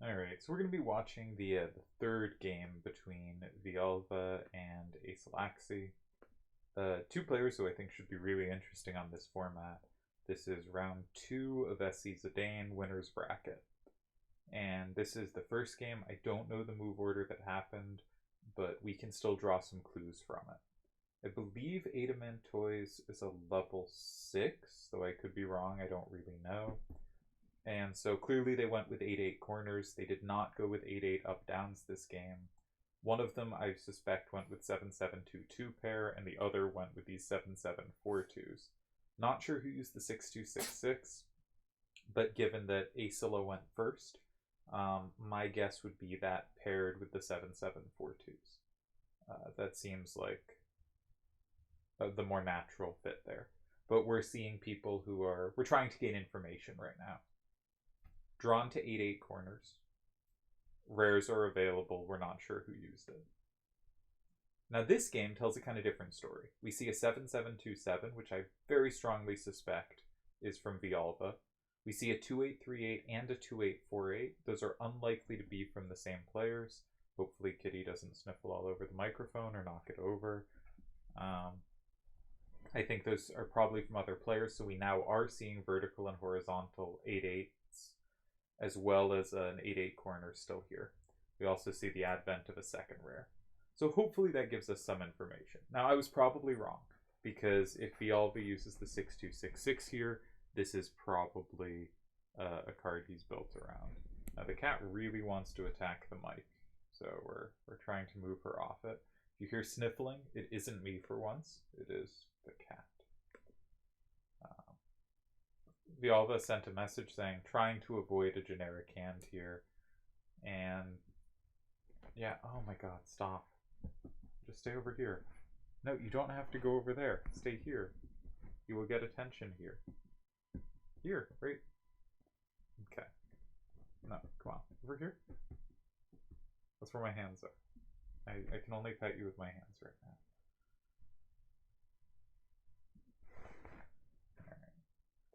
Alright, so we're going to be watching the third game between Villalva and Aicilaxi. Two players who I think should be really interesting on this format. This is round 2 of SC Zidane winner's bracket. And this is the first game. I don't know the move order that happened, but we can still draw some clues from it. I believe Ataman Toys is a level 6, though I could be wrong, I don't really know. And so clearly they went with 8-8 corners. They did not go with 8-8 up-downs this game. One of them, I suspect, went with 7-7-2-2 pair, and the other went with these 7-7-4-2s. Not sure who used the 6-2-6-6, but given that Aicila went first, my guess would be that paired with the 7-7-4-2s. That seems like the more natural fit there. But we're seeing people who we're trying to gain information right now. Drawn to 8-8 corners. Rares are available. We're not sure who used it. Now this game tells a kind of different story. We see a 7-7-2-7, which I very strongly suspect is from Villalva. We see a 2-8-3-8 and a 2-8-4-8. Those are unlikely to be from the same players. Hopefully Kitty doesn't sniffle all over the microphone or knock it over. I think those are probably from other players, so we now are seeing vertical and horizontal 8-8s, as well as an 8-8 corner still here. We also see the advent of a second rare. So hopefully that gives us some information. Now I was probably wrong, because if Villalva uses the 6-2-6-6 here, this is probably a card he's built around. Now the cat really wants to attack the mic, so we're trying to move her off it. If you hear sniffling, it isn't me for once, it is the cat. Villalva sent a message saying, trying to avoid a generic hand here. And yeah, oh my god, stop. Just stay over here. No, you don't have to go over there. Stay here. You will get attention here. Here, right? Okay. No, come on. Over here? That's where my hands are. I can only pet you with my hands right now.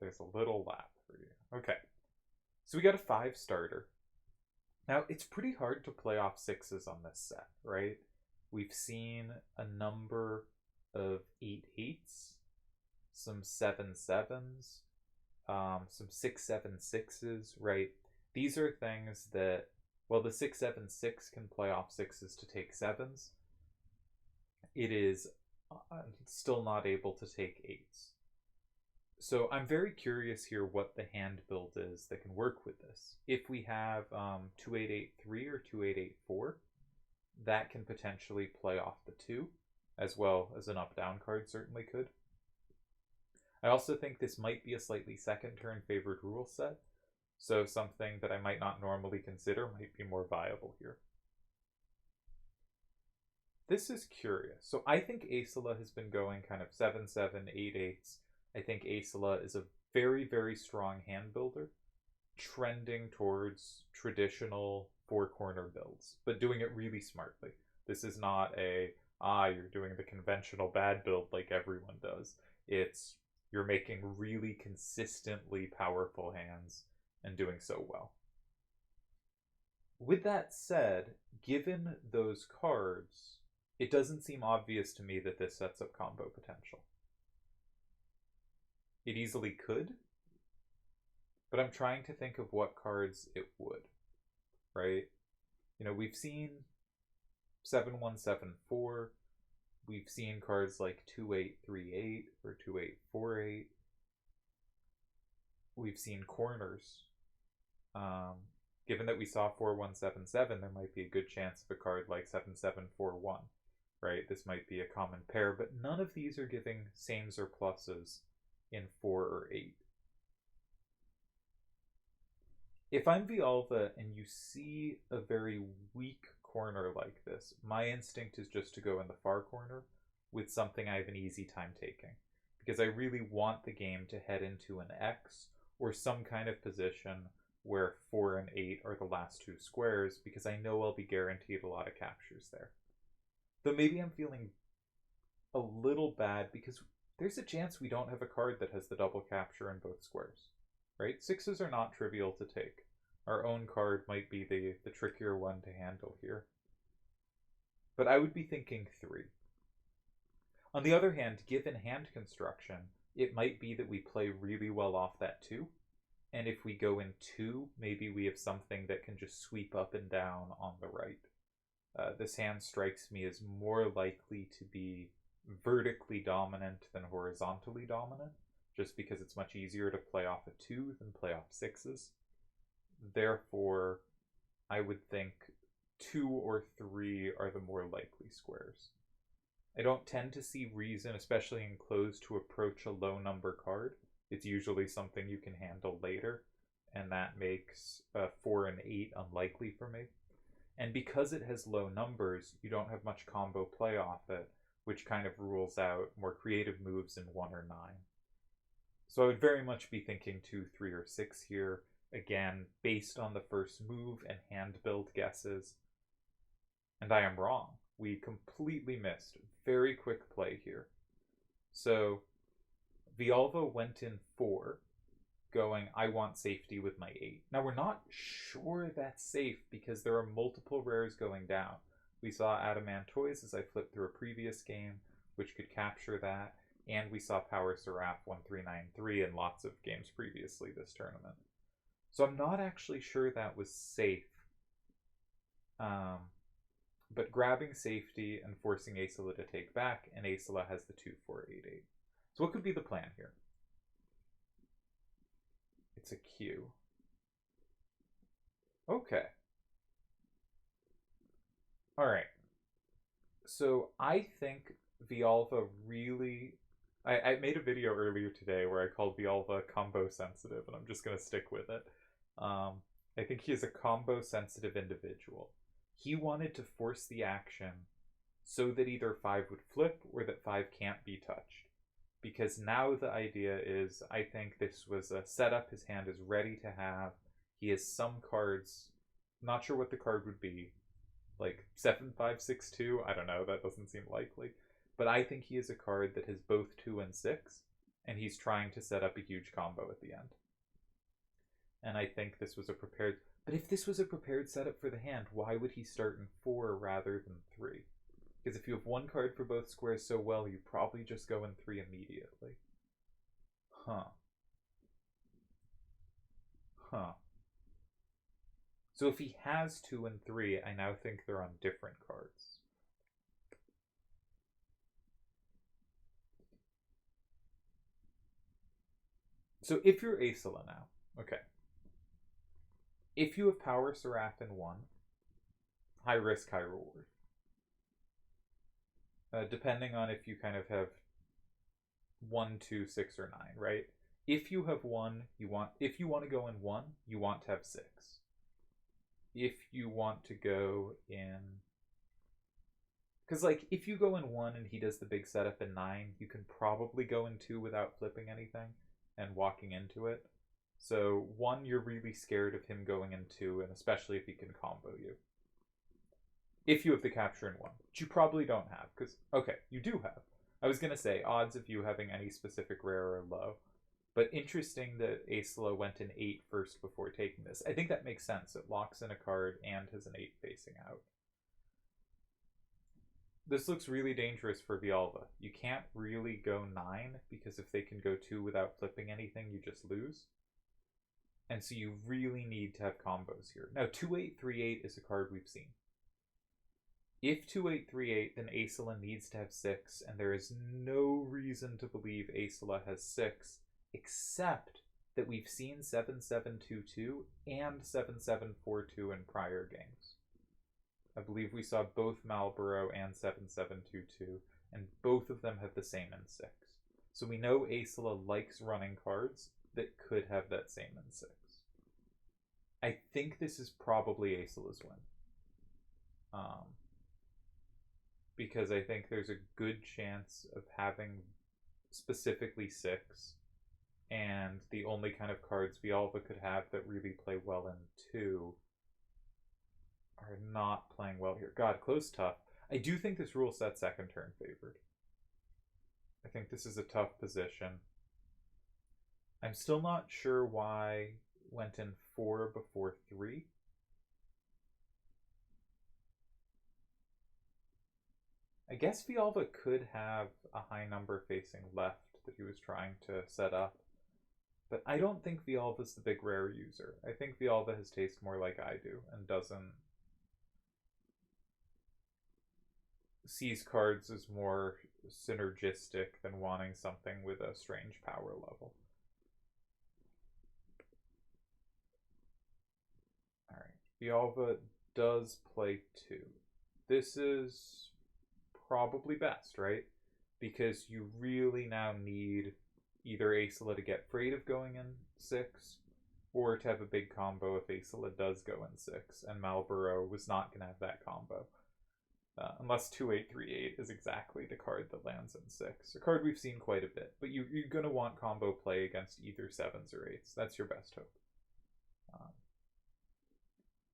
There's a little lap for you. Okay. So we got a 5 starter. Now, it's pretty hard to play off 6s on this set, right? We've seen a number of 8-8s, some 7-7s, some 6-7-6s, right? These are things that, well, the 6-7-6 can play off 6s to take 7s. It is still not able to take 8s. So I'm very curious here what the hand build is that can work with this. If we have 2-8-8-3 or 2-8-8-4, that can potentially play off the 2, as well as an up-down card certainly could. I also think this might be a slightly second turn favored rule set, so something that I might not normally consider might be more viable here. This is curious. So I think Aicila has been going kind of 7-7, 8-8s. I think Aicila is a very, very strong hand builder, trending towards traditional 4-corner builds, but doing it really smartly. This is not you're doing the conventional bad build like everyone does. It's, you're making really consistently powerful hands and doing so well. With that said, given those cards, it doesn't seem obvious to me that this sets up combo potential. It easily could, but I'm trying to think of what cards it would, right? You know, we've seen 7-1-7-4, we've seen cards like 2-8-3-8 or 2-8-4-8, we've seen corners. Given that we saw 4-1-7-7, there might be a good chance of a card like 7-7-4-1, right? This might be a common pair, but none of these are giving sames or pluses in 4 or 8. If I'm Villalva and you see a very weak corner like this, my instinct is just to go in the far corner with something I have an easy time taking, because I really want the game to head into an X or some kind of position where 4 and 8 are the last 2 squares, because I know I'll be guaranteed a lot of captures there. Though maybe I'm feeling a little bad because there's a chance we don't have a card that has the double capture in both squares, right? 6s are not trivial to take. Our own card might be the trickier one to handle here. But I would be thinking 3. On the other hand, given hand construction, it might be that we play really well off that 2. And if we go in 2, maybe we have something that can just sweep up and down on the right. This hand strikes me as more likely to be vertically dominant than horizontally dominant, just because it's much easier to play off a 2 than play off 6s. Therefore, I would think 2 or 3 are the more likely squares. I don't tend to see reason, especially in close, to approach a low number card. It's usually something you can handle later, and that makes 4 and 8 unlikely for me. And because it has low numbers, you don't have much combo play off it, which kind of rules out more creative moves in 1 or 9. So I would very much be thinking 2, 3, or 6 here, again, based on the first move and hand build guesses. And I am wrong. We completely missed. Very quick play here. So Villalva went in 4, going, I want safety with my 8. Now, we're not sure that's safe because there are multiple rares going down. We saw Adamantoise, as I flipped through a previous game, which could capture that, and we saw Power Seraph 1393 in lots of games previously this tournament. So I'm not actually sure that was safe. But grabbing safety and forcing Aicila to take back, and Aicila has the 2-4-8-8. So what could be the plan here? It's a Q. Okay. Alright. So I think Villalva really... I made a video earlier today where I called Villalva combo sensitive, and I'm just going to stick with it. I think he is a combo sensitive individual. He wanted to force the action so that either 5 would flip or that 5 can't be touched. Because now the idea is, I think this was a setup his hand is ready to have. He has some cards, not sure what the card would be, like 7-5-6-2, I don't know, that doesn't seem likely. But I think he is a card that has both 2 and 6, and he's trying to set up a huge combo at the end. And I think this was a prepared... But if this was a prepared setup for the hand, why would he start in 4 rather than 3? Because if you have one card for both squares so well, you probably just go in 3 immediately. So if he has 2 and 3, I now think they're on different cards. So if you're Aicila now, okay. If you have Power Seraph in 1, high risk, high reward. Depending on if you kind of have 1, 2, 6, or 9, right? If you have 1, if you want to go in 1, you want to have 6. If you want to go in... Because, like, if you go in 1 and he does the big setup in 9, you can probably go in 2 without flipping anything and walking into it. So, 1, you're really scared of him going in 2, and especially if he can combo you. If you have the capture in 1, which you probably don't have, because, okay, you do have. I was going to say, odds of you having any specific rare are low. But interesting that Aicila went in 8 first before taking this. I think that makes sense. It locks in a card and has an 8 facing out. This looks really dangerous for Villalva. You can't really go 9, because if they can go 2 without flipping anything, you just lose. And so you really need to have combos here. Now, 2-8-3-8 is a card we've seen. If 2-8-3-8, then Aicila needs to have 6, and there is no reason to believe Aicila has 6, except that we've seen 7-7-2-2 and 7-7-4-2 in prior games. I believe we saw both Marlborough and 7-7-2-2, and both of them have the same in 6. So we know Aicila likes running cards that could have that same in 6. I think this is probably Aicila's win. Because I think there's a good chance of having specifically 6, and the only kind of cards Villalva could have that really play well in 2 are not playing well here. God, close tough. I do think this rule set second turn favored. I think this is a tough position. I'm still not sure why went in 4 before 3. I guess Villalva could have a high number facing left that he was trying to set up. But I don't think Villalva's the big rare user. I think Villalva has taste more like I do and doesn't sees cards as more synergistic than wanting something with a strange power level. Alright, Villalva does play 2. This is probably best, right? Because you really now need either Aicila to get afraid of going in 6, or to have a big combo if Aicila does go in 6, and Marlborough was not going to have that combo. Unless 2838 is exactly the card that lands in 6. A card we've seen quite a bit, but you're going to want combo play against either 7s or 8s. That's your best hope.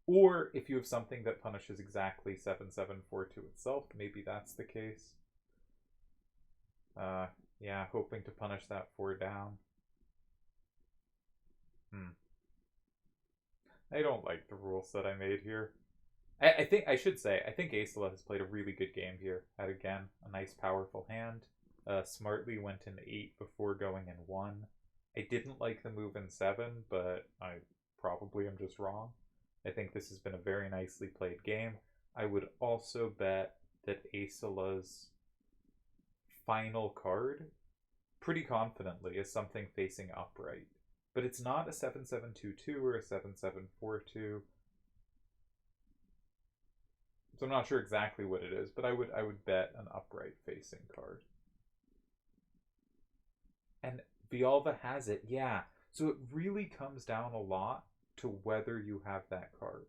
Or if you have something that punishes exactly 7742 itself, maybe that's the case. Yeah, hoping to punish that 4 down. I don't like the rule set I made here. I think Aicila has played a really good game here. Had, again, a nice powerful hand. Smartly went in 8 before going in 1. I didn't like the move in 7, but I probably am just wrong. I think this has been a very nicely played game. I would also bet that Aicila's final card, pretty confidently, is something facing upright. But it's not a 7722 or a 7742. So I'm not sure exactly what it is, but I would bet an upright facing card. And Villalva has it, yeah. So it really comes down a lot to whether you have that card.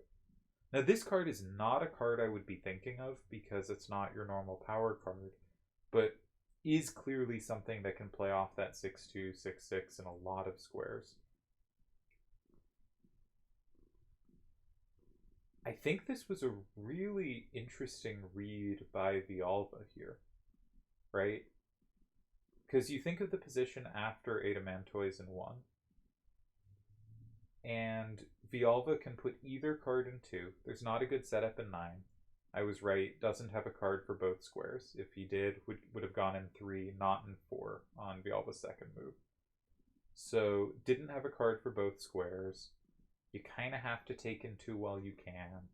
Now this card is not a card I would be thinking of because it's not your normal power card, but is clearly something that can play off that 6-2, 6-6 in a lot of squares. I think this was a really interesting read by Villalva here, right? Because you think of the position after Adamantoise in 1, and Villalva can put either card in 2. There's not a good setup in 9. I was right, doesn't have a card for both squares. If he did, would have gone in 3, not in 4 on Villalva's second move. So, didn't have a card for both squares. You kind of have to take in 2 while you can,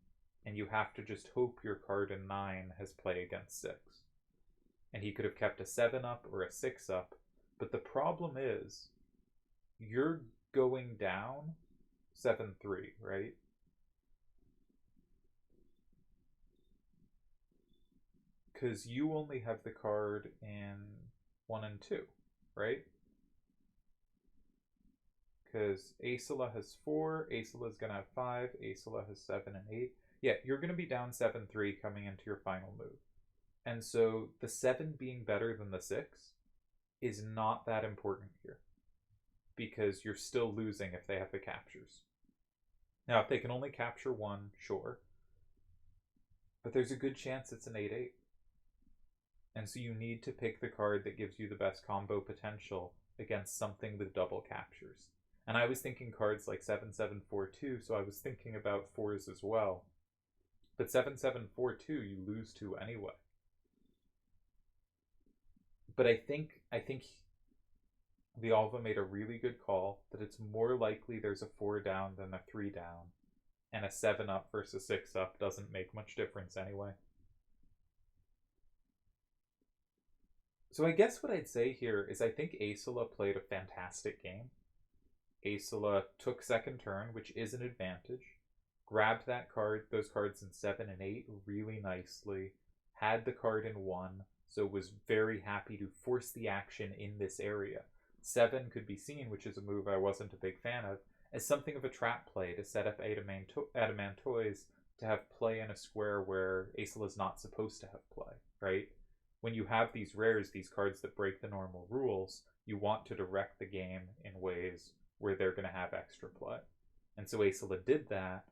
and you have to just hope your card in 9 has play against 6. And he could have kept a 7 up or a 6 up, but the problem is, you're going down 7-3, right? Because you only have the card in 1 and 2, right? Because Aicila has 4, Aicila's going to have 5, Aicila has 7 and 8. Yeah, you're going to be down 7-3 coming into your final move. And so the 7 being better than the 6 is not that important here. Because you're still losing if they have the captures. Now, if they can only capture 1, sure. But there's a good chance it's an 8-8. And so you need to pick the card that gives you the best combo potential against something with double captures. And I was thinking cards like 7742, so I was thinking about 4s as well. But 7742 you lose to anyway. But I think Villalva made a really good call that it's more likely there's a 4 down than a 3 down. And a 7 up versus 6 up doesn't make much difference anyway. So I guess what I'd say here is I think Aicila played a fantastic game. Aicila took second turn, which is an advantage. Grabbed those cards in 7 and 8 really nicely. Had the card in 1, so was very happy to force the action in this area. 7 could be seen, which is a move I wasn't a big fan of, as something of a trap play to set up Adamantoise to have play in a square where Aicila's not supposed to have play, right? When you have these rares, these cards that break the normal rules, you want to direct the game in ways where they're going to have extra play. And so Aicila did that,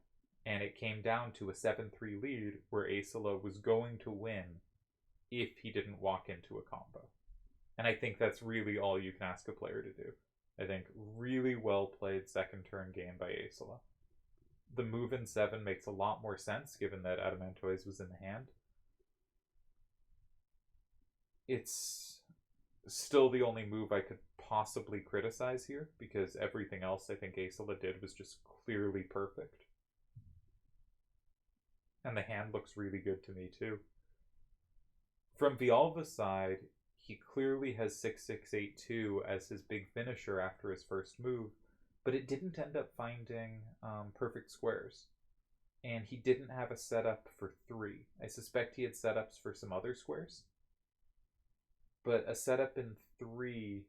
and it came down to a 7-3 lead where Aicila was going to win if he didn't walk into a combo. And I think that's really all you can ask a player to do. I think really well played second turn game by Aicila. the move in 7 makes a lot more sense given that Adamantoise was in the hand. It's still the only move I could possibly criticize here, because everything else I think Aicila did was just clearly perfect. And the hand looks really good to me too. From Villalva's side, he clearly has 6682 as his big finisher after his first move, but it didn't end up finding perfect squares. And he didn't have a setup for 3. I suspect he had setups for some other squares. But a setup in 3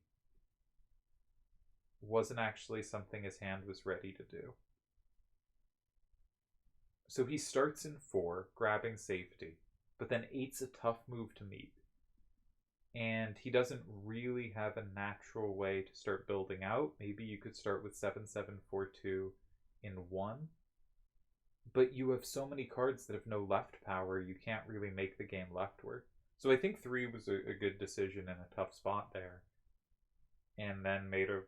wasn't actually something his hand was ready to do. So he starts in 4, grabbing safety, but then 8's a tough move to meet. And he doesn't really have a natural way to start building out. Maybe you could start with 7742 in 1. But you have so many cards that have no left power, you can't really make the game leftward. So I think 3 was a good decision in a tough spot there. And then made a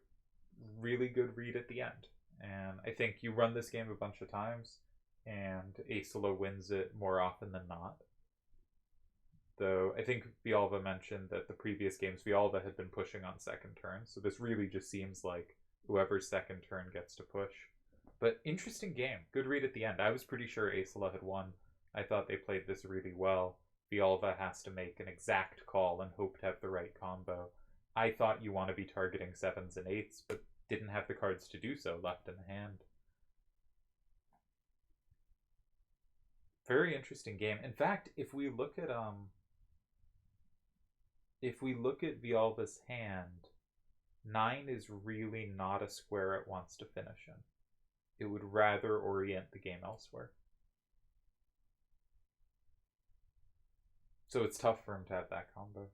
really good read at the end. And I think you run this game a bunch of times, and Aicila wins it more often than not. Though I think Villalva mentioned that the previous games Villalva had been pushing on second turn, so this really just seems like whoever's second turn gets to push. But interesting game. Good read at the end. I was pretty sure Aicila had won. I thought they played this really well. Villalva has to make an exact call and hope to have the right combo. I thought you want to be targeting 7s and 8s, but didn't have the cards to do so left in the hand. Very interesting game. In fact, if we look at Villalva's hand, 9 is really not a square it wants to finish in. It would rather orient the game elsewhere. So it's tough for him to have that combo.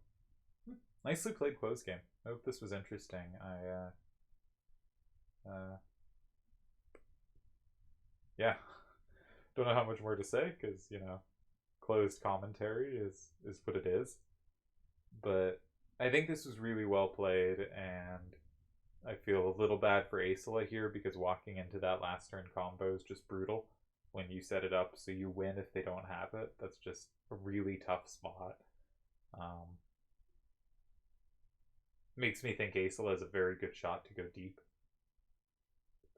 Nicely played close game. I hope this was interesting. Yeah. Don't know how much more to say, because, you know, closed commentary is what it is. But I think this was really well played, and I feel a little bad for Aicila here, because walking into that last turn combo is just brutal. When you set it up so you win if they don't have it, that's just a really tough spot. Makes me think Aicila is a very good shot to go deep.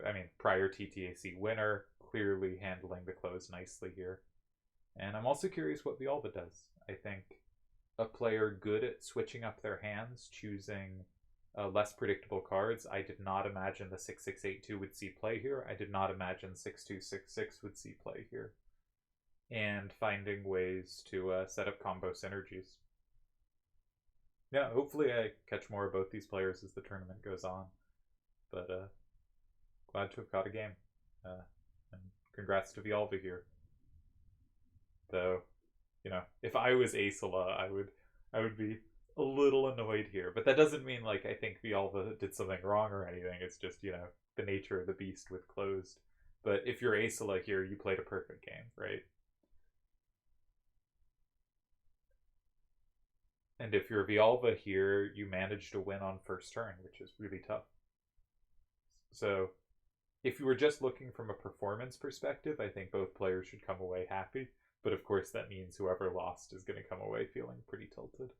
I mean, prior TTAC winner, clearly handling the close nicely here. And I'm also curious what Villalva does. I think a player good at switching up their hands, choosing less predictable cards. I did not imagine the 6682 would see play here. I did not imagine 6266 would see play here. And finding ways to set up combo synergies. Yeah, hopefully I catch more of both these players as the tournament goes on. But glad to have caught a game. And congrats to Villalva here. Though, you know, if I was Aicila, I would be a little annoyed here. But that doesn't mean, like, I think Villalva did something wrong or anything. It's just, you know, the nature of the beast with closed. But if you're Aicila here, you played a perfect game, right? And if you're Villalva here, you managed to win on first turn, which is really tough. So if you were just looking from a performance perspective, I think both players should come away happy. But of course, that means whoever lost is going to come away feeling pretty tilted.